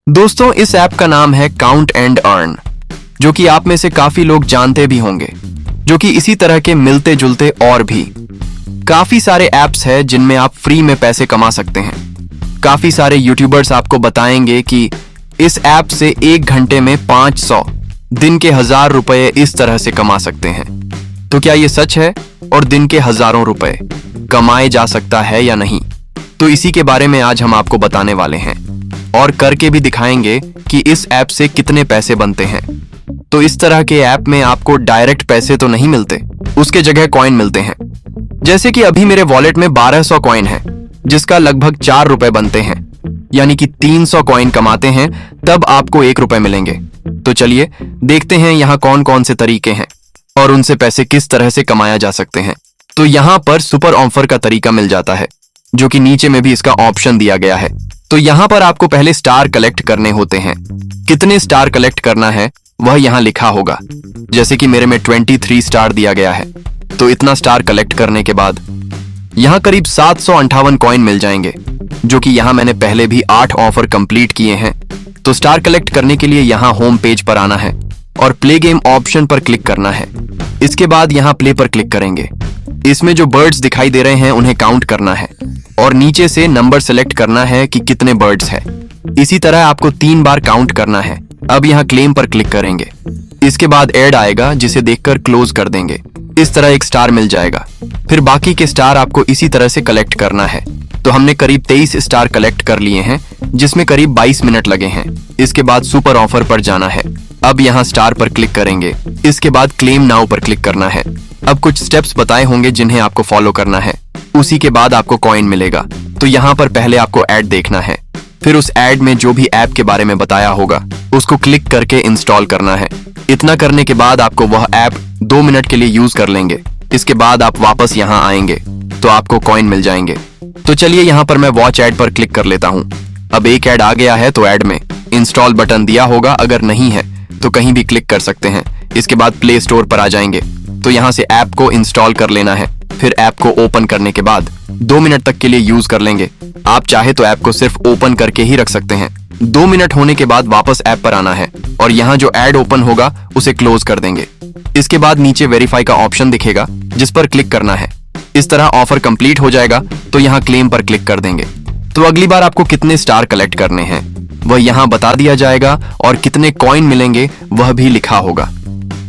दोस्तों, इस ऐप का नाम है काउंट एंड अर्न, जो कि आप में से काफी लोग जानते भी होंगे, जो कि इसी तरह के मिलते जुलते और भी काफी सारे ऐप्स हैं जिनमें आप फ्री में पैसे कमा सकते हैं। काफी सारे यूट्यूबर्स आपको बताएंगे कि इस ऐप से 1 घंटे में 500, दिन के 1000 रुपए इस तरह से कमा सकते हैं। तो क्या ये सच है और दिन के हजारों रुपए कमाए जा सकता है या नहीं? तो इसी के बारे में आज हम आपको बताने वाले हैं और करके भी दिखाएंगे कि इस ऐप से कितने पैसे बनते हैं। तो इस तरह के ऐप में आपको डायरेक्ट पैसे तो नहीं मिलते, उसके जगह कॉइन मिलते हैं। जैसे कि अभी मेरे वॉलेट में 1200 कॉइन है, जिसका लगभग 4 रुपए बनते हैं, यानी कि 300 कॉइन कमाते हैं तब आपको 1 रुपए मिलेंगे। तो चलिए देखते हैं यहाँ कौन कौन से तरीके हैं और उनसे पैसे किस तरह से कमाया जा सकते हैं। तो यहाँ पर सुपर ऑफर का तरीका मिल जाता है, जो कि नीचे में भी इसका ऑप्शन दिया गया है। तो यहाँ पर आपको पहले स्टार कलेक्ट करने होते हैं। कितने स्टार कलेक्ट करना है वह यहाँ लिखा होगा। जैसे कि मेरे में 23 स्टार दिया गया है, तो इतना स्टार कलेक्ट करने के बाद यहाँ करीब 758 कॉइन मिल जाएंगे, जो कि यहाँ मैंने पहले भी 8 ऑफर कंप्लीट किए हैं। तो स्टार कलेक्ट करने के लिए यहाँ होम पेज पर आना है और प्ले गेम ऑप्शन पर क्लिक करना है। इसके बाद यहाँ प्ले पर क्लिक करेंगे। इसमें जो बर्ड्स दिखाई दे रहे हैं उन्हें काउंट करना है और नीचे से नंबर सेलेक्ट करना है कि कितने बर्ड्स हैं। इसी तरह आपको 3 बार काउंट करना है। अब यहाँ क्लेम पर क्लिक करेंगे। इसके बाद ऐड आएगा, जिसे देखकर क्लोज कर देंगे। इस तरह 1 स्टार मिल जाएगा। फिर बाकी के स्टार आपको इसी तरह से कलेक्ट करना है। तो हमने करीब 23 स्टार कलेक्ट कर लिए हैं, जिसमें करीब 22 मिनट लगे हैं। इसके बाद सुपर ऑफर पर जाना है। अब यहाँ स्टार पर क्लिक करेंगे। इसके बाद क्लेम नाउ पर क्लिक करना है। अब कुछ स्टेप्स बताए होंगे जिन्हें आपको फॉलो करना है। उसी के बाद आपको कॉइन मिलेगा। तो यहाँ पर पहले आपको ऐड देखना है, फिर उस ऐड में जो भी ऐप के बारे में बताया होगा उसको क्लिक करके इंस्टॉल करना है। इतना करने के बाद आपको वह ऐप 2 मिनट के लिए यूज कर लेंगे। इसके बाद आप वापस यहाँ आएंगे तो आपको कॉइन मिल जाएंगे। तो चलिए यहाँ पर मैं वॉच ऐड पर क्लिक कर लेता हूँ। अब एक ऐड आ गया है, तो ऐड में इंस्टॉल बटन दिया होगा। अगर नहीं है तो कहीं भी क्लिक कर सकते हैं। इसके बाद प्ले स्टोर पर आ जाएंगे, तो यहाँ से ऐप को इंस्टॉल कर लेना है। फिर ऐप को ओपन करने के बाद 2 मिनट तक के लिए यूज कर लेंगे। आप चाहे तो ऐप को सिर्फ ओपन करके ही रख सकते हैं। 2 मिनट होने के बाद वापस ऐप पर आना है और यहाँ जो ऐड ओपन होगा उसे क्लोज कर देंगे। इसके बाद नीचे वेरीफाई का ऑप्शन दिखेगा, जिस पर क्लिक करना है। इस तरह ऑफर कंप्लीट हो जाएगा, तो यहाँ क्लेम पर क्लिक कर देंगे। तो अगली बार आपको कितने स्टार कलेक्ट करने हैं वह यहाँ बता दिया जाएगा और कितने कॉइन मिलेंगे वह भी लिखा होगा।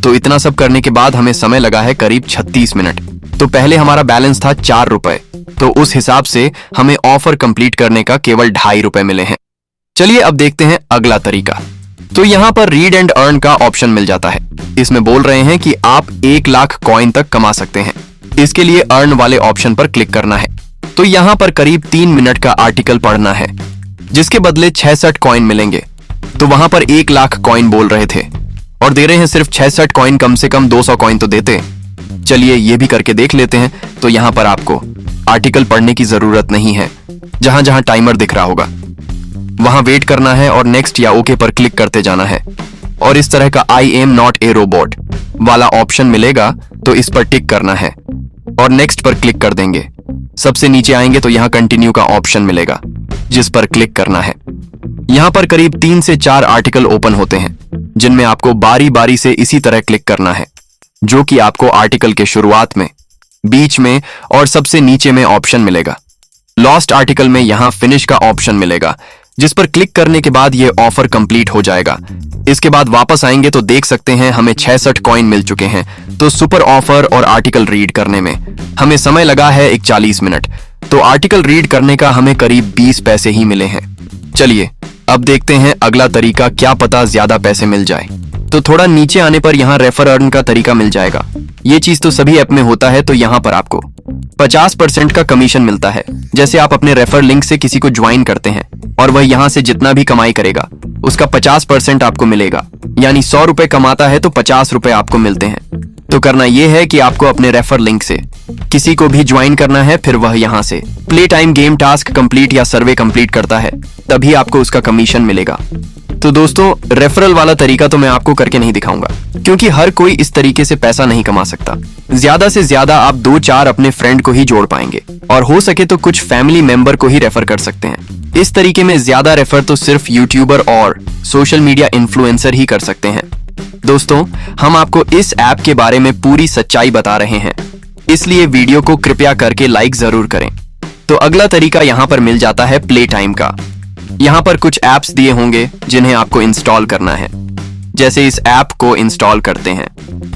तो इतना सब करने के बाद हमें समय लगा है करीब 36 मिनट। तो पहले हमारा बैलेंस था 4 रुपए, तो उस हिसाब से हमें ऑफर कंप्लीट करने का केवल 2.5 रुपए मिले हैं। चलिए अब देखते हैं अगला तरीका। तो यहाँ पर रीड एंड अर्न का ऑप्शन मिल जाता है। इसमें बोल रहे हैं कि आप 1 लाख कॉइन तक कमा सकते हैं। इसके लिए अर्न वाले ऑप्शन पर क्लिक करना है। तो यहाँ पर करीब 3 मिनट का आर्टिकल पढ़ना है, जिसके बदले 66 कॉइन मिलेंगे। तो वहां पर 1 लाख कॉइन बोल रहे थे और दे रहे हैं सिर्फ 66 कॉइन। कम से कम 200 कॉइन तो देते। चलिए ये भी करके देख लेते हैं। तो यहाँ पर आपको आर्टिकल पढ़ने की जरूरत नहीं है। जहां जहां टाइमर दिख रहा होगा वहां वेट करना है और नेक्स्ट या ओके पर क्लिक करते जाना है। और इस तरह का I am not a robot वाला ऑप्शन मिलेगा, तो इस पर टिक करना है और नेक्स्ट पर क्लिक कर देंगे। सबसे नीचे आएंगे तो यहाँ कंटिन्यू का ऑप्शन मिलेगा, जिस पर क्लिक करना है। यहाँ पर करीब 3 से 4 आर्टिकल ओपन होते हैं, जिनमें आपको बारी बारी से इसी तरह क्लिक करना है, जो कि आपको आर्टिकल के शुरुआत में, बीच में और सबसे नीचे में ऑप्शन मिलेगा। लॉस्ट आर्टिकल में यहाँ फिनिश का ऑप्शन मिलेगा, जिस पर क्लिक करने के बाद ये ऑफर कंप्लीट हो जाएगा। इसके बाद वापस आएंगे तो देख सकते हैं हमें 66 कॉइन मिल चुके हैं। तो सुपर ऑफर और आर्टिकल रीड करने में हमें समय लगा है 41 मिनट। तो आर्टिकल रीड करने का हमें करीब 20 पैसे ही मिले हैं। चलिए अब देखते हैं अगला तरीका, क्या पता ज्यादा पैसे मिल जाए। तो थोड़ा नीचे आने पर यहाँ रेफर अर्न का तरीका मिल जाएगा। ये चीज तो सभी ऐप में होता है। तो यहाँ पर आपको 50% का कमीशन मिलता है। जैसे आप अपने रेफर लिंक से किसी को ज्वाइन करते हैं और वह यहाँ से जितना भी कमाई करेगा उसका 50% आपको मिलेगा। यानी 100 रुपए कमाता है तो 50 रुपए आपको मिलते हैं। तो करना यह है कि आपको अपने रेफर लिंक से किसी को भी ज्वाइन करना है। फिर वह यहाँ से play time, game task complete या सर्वे कंप्लीट करता है, तभी आपको उसका कमीशन मिलेगा। तो दोस्तों, रेफरल वाला तरीका तो मैं आपको करके नहीं दिखाऊंगा, क्योंकि हर कोई इस तरीके से पैसा नहीं कमा सकता। ज्यादा से ज्यादा आप 2-4 अपने फ्रेंड को ही जोड़ पाएंगे और हो सके तो कुछ फैमिली मेंबर को ही रेफर कर सकते हैं। इस तरीके में ज्यादा रेफर तो सिर्फ यूट्यूबर और सोशल मीडिया इन्फ्लुएंसर ही कर सकते हैं। दोस्तों, हम आपको इस ऐप के बारे में पूरी सच्चाई बता रहे हैं, इसलिए वीडियो को कृपया करके लाइक जरूर करें। तो अगला तरीका यहाँ पर मिल जाता है प्ले टाइम का। यहाँ पर कुछ ऐप्स दिए होंगे जिन्हें आपको इंस्टॉल करना है। जैसे इस ऐप को इंस्टॉल करते हैं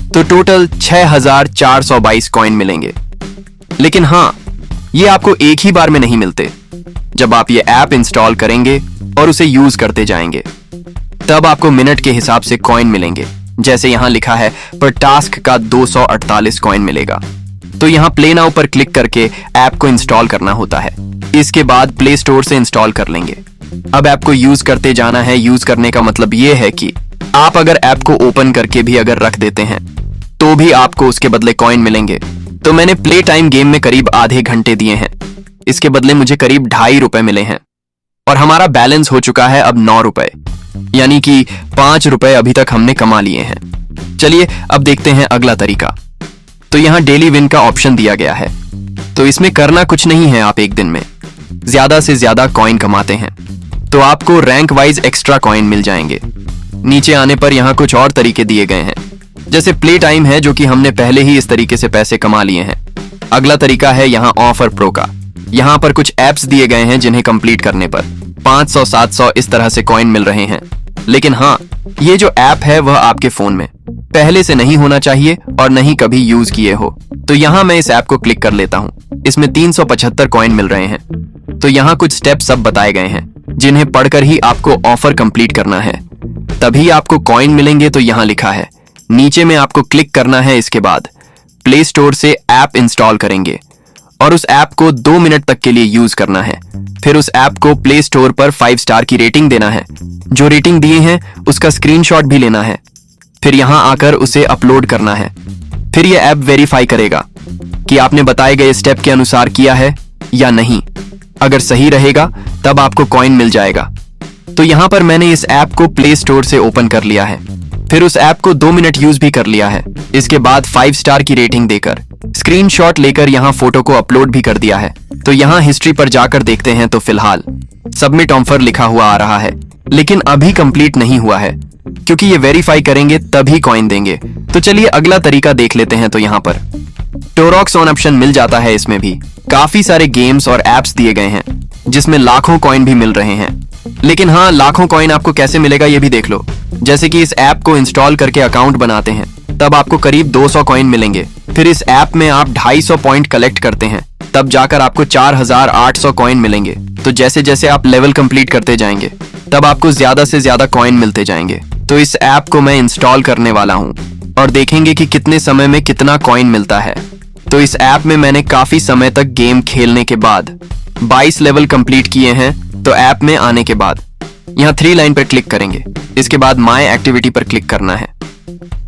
तो टोटल 6422 कॉइन मिलेंगे। लेकिन हाँ, ये आपको एक ही बार में नहीं मिलते। जब आप ये ऐप इंस्टॉल करेंगे और उसे यूज करते जाएंगे तब आपको मिनट के हिसाब से कॉइन मिलेंगे। जैसे यहां लिखा है पर टास्क का 248 कॉइन मिलेगा। तो यहां प्ले नाउ पर क्लिक करके ऐप को इंस्टॉल करना होता है। इसके बाद प्ले स्टोर से इंस्टॉल कर लेंगे। अब ऐप को यूज करते जाना है। यूज करने का मतलब यह है कि आप अगर ऐप को ओपन करके भी अगर रख देते हैं तो भी आपको उसके बदले कॉइन मिलेंगे। तो मैंने प्ले टाइम गेम में करीब आधे घंटे दिए हैं, इसके बदले मुझे करीब 2.5 रुपए मिले हैं और हमारा बैलेंस हो चुका है अब 9 रुपए, यानी कि 5 रुपए अभी तक हमने कमा लिए हैं। चलिए अब देखते हैं अगला तरीका। तो यहाँ डेली विन का ऑप्शन दिया गया है। तो इसमें करना कुछ नहीं है, आप एक दिन में ज्यादा से ज्यादा कॉइन कमाते हैं तो आपको रैंक वाइज एक्स्ट्रा कॉइन मिल जाएंगे। नीचे आने पर यहाँ कुछ और तरीके दिए गए हैं, जैसे प्ले टाइम है जो कि हमने पहले ही इस तरीके से पैसे कमा लिए हैं। अगला तरीका है यहाँ ऑफर प्रो का। यहाँ पर कुछ एप्स दिए गए हैं जिन्हें कंप्लीट करने पर 500 700 इस तरह से कॉइन मिल रहे हैं। लेकिन हाँ, ये जो ऐप है वह आपके फोन में पहले से नहीं होना चाहिए और नहीं कभी यूज किए हो। तो यहाँ मैं इस ऐप को क्लिक कर लेता हूँ। इसमें 375 कॉइन मिल रहे हैं। तो यहाँ कुछ स्टेप सब बताए गए हैं जिन्हें पढ़कर ही आपको ऑफर कंप्लीट करना है, तभी आपको कॉइन मिलेंगे। तो यहाँ लिखा है, नीचे में आपको क्लिक करना है। इसके बाद प्ले स्टोर से ऐप इंस्टॉल करेंगे और उस ऐप को 2 मिनट तक के लिए यूज करना है। फिर उस ऐप को प्ले स्टोर पर 5 स्टार की रेटिंग देना है। जो रेटिंग दिए हैं उसका स्क्रीनशॉट भी लेना है। फिर यहां आकर उसे अपलोड करना है। फिर यह ऐप वेरीफाई करेगा कि आपने बताए गए स्टेप के अनुसार किया है या नहीं। अगर सही रहेगा तब आपको कॉइन मिल जाएगा। तो यहां पर मैंने इस ऐप को प्ले स्टोर से ओपन कर लिया है। फिर उस ऐप को 2 मिनट यूज भी कर लिया है। इसके बाद 5 स्टार की रेटिंग देकर स्क्रीनशॉट लेकर यहाँ फोटो को अपलोड भी कर दिया है। तो यहाँ हिस्ट्री पर जाकर देखते हैं तो फिलहाल सबमिट ऑफर लिखा हुआ आ रहा है, लेकिन अभी कंप्लीट नहीं हुआ है क्योंकि ये वेरीफाई करेंगे तभी कॉइन देंगे। तो चलिए अगला तरीका देख लेते हैं। तो यहाँ पर टोरॉक्स ऑन ऑप्शन मिल जाता है। इसमें भी काफी सारे गेम्स और एप्स दिए गए हैं जिसमें लाखों कॉइन भी मिल रहे हैं। लेकिन हाँ, लाखों कॉइन आपको कैसे मिलेगा ये भी देख लो। जैसे कि इस ऐप को इंस्टॉल करके अकाउंट बनाते हैं तब आपको करीब 200 कॉइन मिलेंगे। फिर इस ऐप में आप 250 पॉइंट कलेक्ट करते हैं तब जाकर आपको 4800 कॉइन मिलेंगे। तो जैसे जैसे आप लेवल कंप्लीट करते जाएंगे तब आपको ज्यादा से ज्यादा कॉइन मिलते जाएंगे। तो इस ऐप को मैं इंस्टॉल करने वाला हूँ और देखेंगे कि कितने समय में कितना कॉइन मिलता है। तो इस ऐप में मैंने काफी समय तक गेम खेलने के बाद 22 लेवल कंप्लीट किए हैं। तो ऐप में आने के बाद यहाँ 3 लाइन पर क्लिक करेंगे। इसके बाद माय एक्टिविटी पर क्लिक करना है।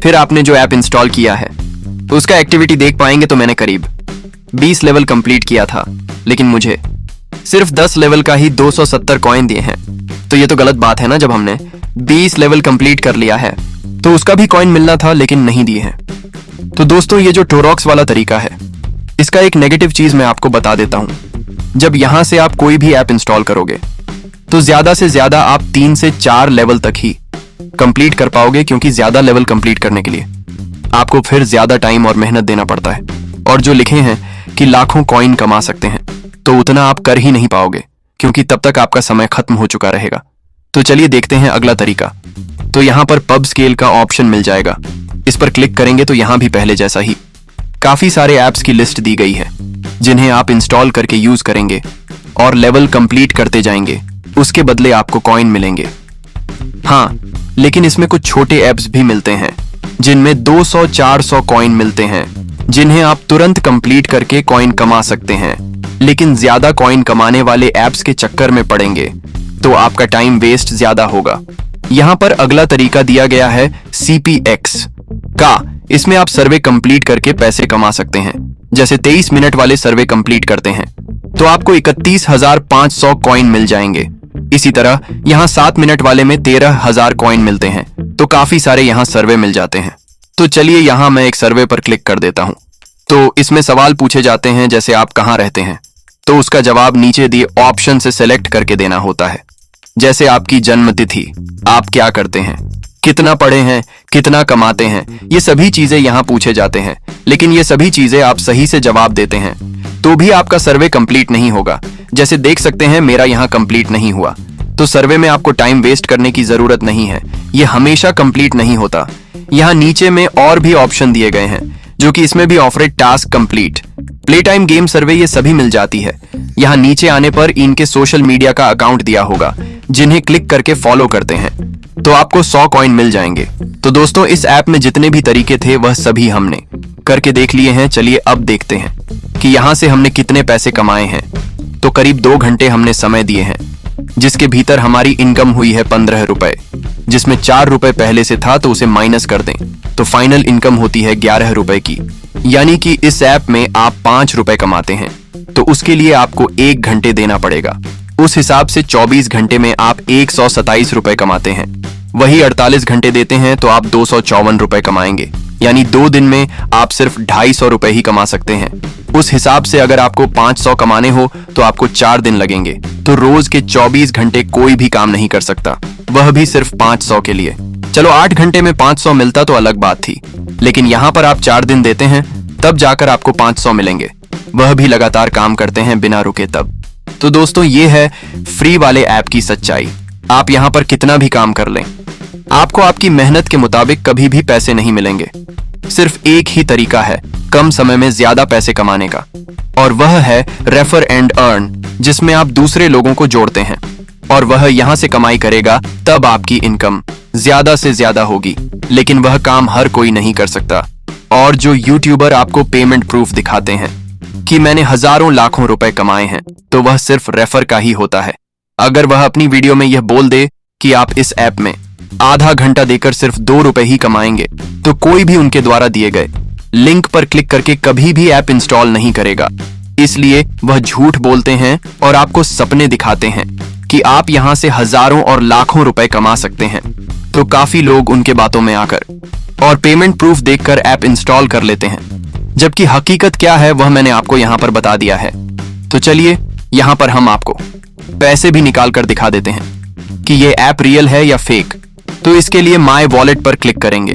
फिर आपने जो ऐप इंस्टॉल किया है उसका एक्टिविटी देख पाएंगे। तो मैंने करीब 20 लेवल कंप्लीट किया था, लेकिन मुझे सिर्फ 10 लेवल का ही 270 कॉइन दिए हैं। तो ये तो गलत बात है ना, जब हमने 20 लेवल कंप्लीट कर लिया है तो उसका भी कॉइन मिलना था लेकिन नहीं दिए हैं। तो दोस्तों, ये जो टोरॉक्स वाला तरीका है इसका एक नेगेटिव चीज मैं आपको बता देता हूं। जब यहां से आप कोई भी ऐप इंस्टॉल करोगे तो ज्यादा से ज्यादा आप 3 से 4 लेवल तक ही कंप्लीट कर पाओगे, क्योंकि ज्यादा लेवल कंप्लीट करने के लिए आपको फिर ज्यादा टाइम और मेहनत देना पड़ता है। और जो लिखे हैं कि लाखों कॉइन कमा सकते हैं तो उतना आप कर ही नहीं पाओगे, क्योंकि तब तक आपका समय खत्म हो चुका रहेगा। तो चलिए देखते हैं अगला तरीका। तो यहाँ पर पब स्केल का ऑप्शन मिल जाएगा। इस पर क्लिक करेंगे तो यहाँ भी पहले जैसा ही काफी सारे ऐप्स की लिस्ट दी गई है जिन्हें आप इंस्टॉल करके यूज करेंगे और लेवल कंप्लीट करते जाएंगे। उसके बदले आपको कॉइन मिलेंगे। हाँ, लेकिन इसमें कुछ छोटे ऐप्स भी मिलते हैं जिनमें 200-400 कॉइन मिलते हैं, जिन्हें आप तुरंत कंप्लीट करके कॉइन कमा सकते हैं। लेकिन ज्यादा कॉइन कमाने वाले ऐप्स के चक्कर में पड़ेंगे तो आपका टाइम वेस्ट ज्यादा होगा। यहाँ पर अगला तरीका दिया गया है CPX का। इसमें आप सर्वे कंप्लीट करके पैसे कमा सकते हैं। जैसे 23 मिनट वाले सर्वे कंप्लीट करते हैं तो आपको 31,500 कॉइन मिल जाएंगे। इसी तरह यहाँ 7 मिनट वाले में 13,000 कॉइन मिलते हैं। तो काफी सारे यहाँ सर्वे मिल जाते हैं। तो चलिए यहाँ मैं एक सर्वे पर क्लिक कर देता हूँ। तो इसमें सवाल पूछे जाते हैं, जैसे आप कहाँ रहते हैं, तो उसका जवाब नीचे दिए ऑप्शन से सेलेक्ट करके देना होता है। जैसे आपकी जन्म तिथि, आप क्या करते हैं, कितना पढ़े हैं, कितना कमाते हैं, ये सभी चीजें यहाँ पूछे जाते हैं। लेकिन ये सभी चीजें आप सही से जवाब देते हैं तो भी आपका सर्वे कंप्लीट नहीं होगा। जैसे देख सकते हैं मेरा यहाँ कंप्लीट नहीं हुआ। तो सर्वे में आपको टाइम वेस्ट करने की जरूरत नहीं है, ये हमेशा कंप्लीट नहीं होता। यहाँ नीचे में और भी ऑप्शन दिए गए हैं जो कि इसमें भी offer task complete, play time, game survey, ये सभी मिल जाती है। यहाँ नीचे आने पर इनके सोशल मीडिया का अकाउंट दिया होगा जिन्हें क्लिक करके फॉलो करते हैं तो आपको 100 कॉइन मिल जाएंगे। तो दोस्तों इस ऐप में जितने भी तरीके थे वह सभी हमने करके देख लिए हैं। चलिए अब देखते हैं कि यहाँ से हमने कितने पैसे कमाए हैं। तो करीब 2 घंटे हमने समय दिए हैं जिसके भीतर हमारी इनकम हुई है 15 रुपए, जिसमें 4 रुपए पहले से था तो उसे माइनस कर दें तो फाइनल इनकम होती है 11 रुपए की। यानी कि इस ऐप में आप 5 रुपए कमाते हैं तो उसके लिए आपको 1 घंटे देना पड़ेगा। उस हिसाब से 24 घंटे में आप 127 रुपए कमाते हैं। वही 48 घंटे देते हैं तो आप 254 रुपए कमाएंगे। यानी 2 दिन में आप सिर्फ 250 रुपए ही कमा सकते हैं। उस हिसाब से अगर आपको 500 कमाने हो तो आपको 4 दिन लगेंगे। तो रोज के 24 घंटे कोई भी काम नहीं कर सकता, वह भी सिर्फ 500 के लिए। चलो 8 घंटे में 500 मिलता तो अलग बात थी, लेकिन यहाँ पर आप 4 दिन देते हैं तब जाकर आपको 500 मिलेंगे, वह भी लगातार काम करते हैं बिना रुके तब। तो दोस्तों ये है फ्री वाले ऐप की सच्चाई। आप यहाँ पर कितना भी काम कर लें, आपको आपकी मेहनत के मुताबिक कभी भी पैसे नहीं मिलेंगे। सिर्फ एक ही तरीका है कम समय में ज्यादा पैसे कमाने का, और वह है रेफर एंड अर्न, जिसमें आप दूसरे लोगों को जोड़ते हैं और वह यहाँ से कमाई करेगा, तब आपकी इनकम ज्यादा से ज्यादा होगी। लेकिन वह काम हर कोई नहीं कर सकता। और जो यूट्यूबर आपको पेमेंट प्रूफ दिखाते हैं कि मैंने हजारों लाखों रुपए कमाए हैं, तो वह सिर्फ रेफर का ही होता है। अगर वह अपनी वीडियो में यह बोल दे कि आप इस ऐप में आधा घंटा देकर सिर्फ 2 रुपए ही कमाएंगे, तो कोई भी उनके द्वारा दिए गए लिंक पर क्लिक करके कभी भी ऐप इंस्टॉल नहीं करेगा। इसलिए वह झूठ बोलते हैं और आपको सपने दिखाते हैं कि आप यहां से हजारों और लाखों रुपए कमा सकते हैं। तो काफी लोग उनके बातों में आकर और पेमेंट प्रूफ देखकर ऐप इंस्टॉल कर लेते हैं, जबकि हकीकत क्या है वह मैंने आपको यहाँ पर बता दिया है। तो चलिए यहाँ पर हम आपको पैसे भी निकाल कर दिखा देते हैं कि ये ऐप रियल है या फेक। तो इसके लिए माय वॉलेट पर क्लिक करेंगे।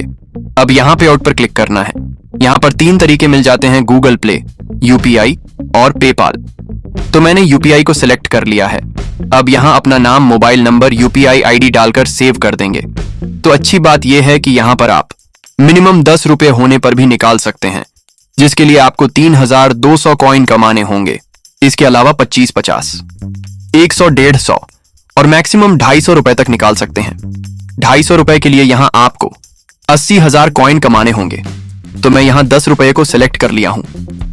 अब यहाँ पे आउट पर क्लिक करना है। यहाँ पर 3 तरीके मिल जाते हैं, गूगल प्ले, यूपीआई और पेपाल। तो मैंने यूपीआई को सिलेक्ट कर लिया है। अब यहाँ अपना नाम, मोबाइल नंबर, यूपीआई आईडी डालकर सेव कर देंगे। तो अच्छी बात यह है कि यहाँ पर आप मिनिमम 10 रुपए होने पर भी निकाल सकते हैं, जिसके लिए आपको 3200 कॉइन कमाने होंगे। इसके अलावा 25, 50, 100, 150 और मैक्सिमम 250 रुपए तक निकाल सकते हैं। 250 रुपए के लिए यहाँ आपको 80,000 कॉइन कमाने होंगे। तो मैं यहाँ 10 रुपए को सिलेक्ट कर लिया हूँ।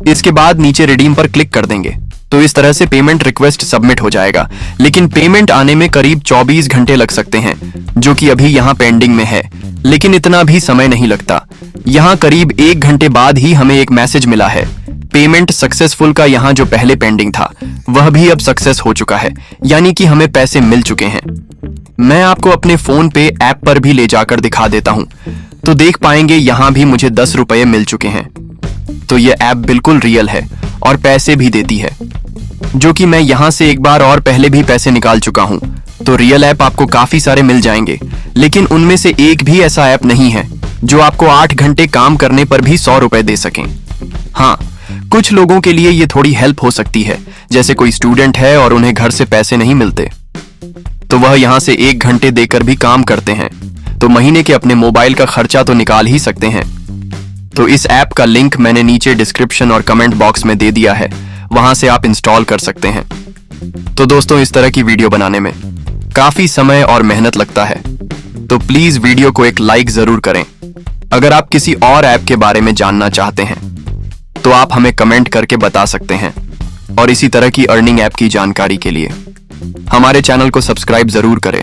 इसके बाद नीचे रिडीम पर क्लिक कर देंगे। तो इस तरह से पेमेंट रिक्वेस्ट सबमिट हो जाएगा। लेकिन पेमेंट आने में करीब 24 घंटे लग सकते हैं, जो कि अभी यहाँ पेंडिंग में है। लेकिन इतना भी समय नहीं लगता। यहाँ करीब 1 घंटे बाद ही हमें एक मैसेज मिला है पेमेंट सक्सेसफुल का। यहाँ जो पहले पेंडिंग था वह भी अब सक्सेस हो चुका है, यानी कि हमें पैसे मिल चुके हैं। मैं आपको अपने फोन पे ऐप पर भी ले जाकर दिखा देता हूँ, तो देख पाएंगे यहाँ भी मुझे 10 रुपए मिल चुके हैं। तो ये ऐप बिल्कुल रियल है और पैसे भी देती है, जो कि मैं यहाँ से एक बार और पहले भी पैसे निकाल चुका हूँ। तो रियल ऐप आपको काफी सारे मिल जाएंगे, लेकिन उनमें से एक भी ऐसा ऐप नहीं है जो आपको 8 घंटे काम करने पर भी 100 रुपए दे सकें। हाँ, कुछ लोगों के लिए ये थोड़ी हेल्प हो सकती है, जैसे कोई स्टूडेंट है और उन्हें घर से पैसे नहीं मिलते, तो वह यहाँ से 1 घंटे देकर भी काम करते हैं, तो महीने के अपने मोबाइल का खर्चा तो निकाल ही सकते हैं। तो इस ऐप का लिंक मैंने नीचे डिस्क्रिप्शन और कमेंट बॉक्स में दे दिया है, वहां से आप इंस्टॉल कर सकते हैं। तो दोस्तों इस तरह की वीडियो बनाने में काफी समय और मेहनत लगता है, तो प्लीज वीडियो को एक लाइक जरूर करें। अगर आप किसी और ऐप के बारे में जानना चाहते हैं तो आप हमें कमेंट करके बता सकते हैं। और इसी तरह की अर्निंग ऐप की जानकारी के लिए हमारे चैनल को सब्सक्राइब जरूर करें।